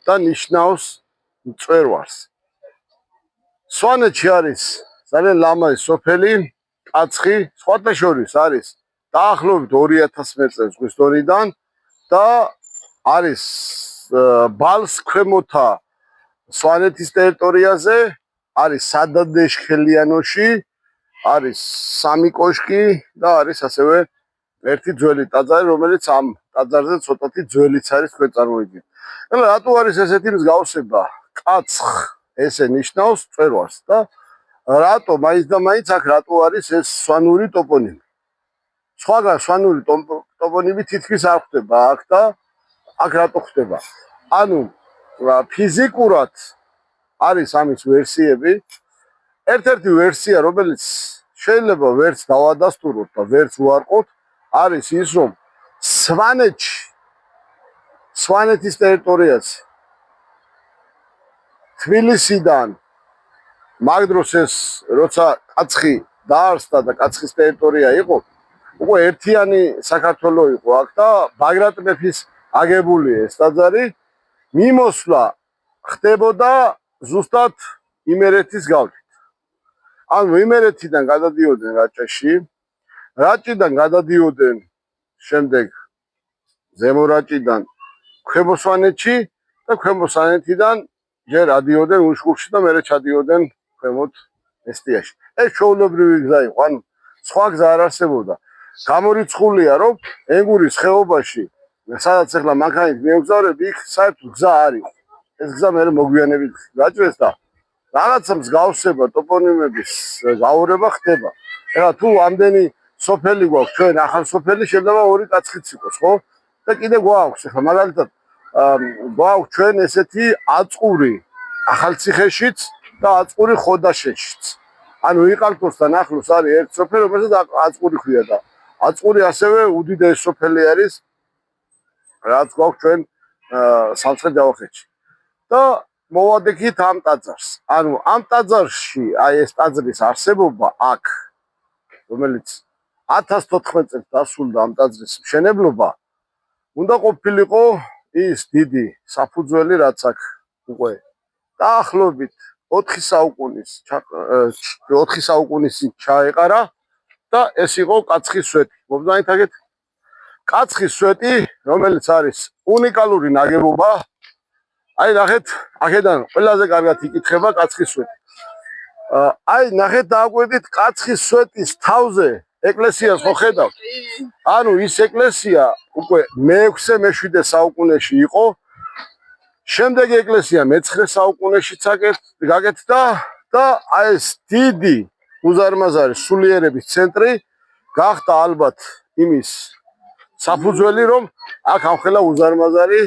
და ნიშნავს მწვერვალს. სვანეთში არის ძალიან ლამაზი სოფელი კაცხი, სხვათა შორის არის დაახლოებით 2000 მეტრზე ზღვის დონიდან და არის ბალს ქვემოთა სვანეთის ტერიტორიაზე, არის სადადეშხელიანოში, არის 3 კოშკი და არის ასევე ერთი ძველი ტაძარი, რომელიც ამ ტაძარზე ცოტათი ძველიც არის თქვენ წარმოიდგინეთ. ეხლა რატო არის ესეთი მსგავსება? კაცხ ესე ნიშნავს მწვერვალს და რატო მაინც და მაინც აქ რატო არის ეს სვანური ტოპონიმი? სხვაგან სვანური ტოპონიმი თითქმის არ ხდება აქ და აქ რატო ხდება? ანუ ფიზიკურად არის ამის ვერსიები. ერთ-ერთი ვერსია, რომელიც შეიძლება ვერც დავადასტუროთ და ვერც უარყოთ, არის ის, რომ სვანეთის ტერიტორიაზე თბილისიდან მაგ დროს ეს როცა კაცხი დაარსდა და კაცხის ტერიტორია იყო, უკვე ერთიანი საქართველო იყო აქ და ბაგრატ მეფის აგებული ეს ტაძარი მიმოსვლა ხდებოდა ზუსტად იმერეთის გავლით. ანუ იმერეთიდან გადადიოდნენ რაჭაში, რაჭიდან გადადიოდნენ შემდეგ ზემო რაჭიდან ქვემო სვანეთში და ქვემო სვანეთიდან ჯერ ადიოდნენ უშხურში და მერე ჩადიოდნენ ქვემოთ ესტიაში. ეს ჩვეულებრივი გზა იყო, ანუ სხვა გზა არ არსებობდა. გამორიცხულია, რომ ენგურის ხეობაში, სადაც ახლა მანქანით მიემგზავრები, იქ საერთოდ გზა არ იყო. ეს გზა მერე მოგვიანებით გაჭრეს და რაღაცა მსგავსება ტოპონიმების გაურება ხდება. ეხლა თუ ამდენი სოფელი გვაქვს, ჩვენ ახალ სოფელი შეიძლება 2 კაცხიც იყოს, ხო? და კიდე გვაქვს, ახლა მაგალითად გვაქვს ჩვენ ესეთი აწყური ახალციხეშიც და აწყური ხოდაშენშიც. ანუ იყალთოსთან ახლოს არის ერთ სოფელი, რომელსაც აწყური ქვია და აწყური ასევე უდიდესი სოფელი არის, რაც გვაქვს ჩვენ სამხრეთ ჯავახეთში. და მოვადექით ამ ტაძარს. ანუ ამ ტაძარში, აი ეს ტაძრის არსებობა აქ, რომელიც 1014 წელს დასრულდა ამ ტაძრის მშენებლობა, უნდა ყოფილიყო ის დიდი საფუძველი, რაც აქ უკვე დაახლოებით 4 საუკუნის ჩაეყარა და ეს იყო კაცხის სვეტი. მობრძანეთ კაცხის სვეტი, რომელიც არის უნიკალური ნაგებობა. აი ნახეთ, აქედან ყველაზე კარგად იკითხება კაცხის სვეტი. აი ნახეთ, დააკვირდით კაცხის სვეტის თავზე ეკლესიას ხო ხედავთ? ანუ ის ეკლესია უკვე მე-6-მე-7 საუკუნეში იყო. შემდეგი ეკლესია მე-9 საუკუნეშიც გაკეთდა და აი ეს დიდი უზარმაზარი სულიერების ცენტრი გახდა ალბათ იმის საფუძველი, რომ აქ ამხელა უზარმაზარი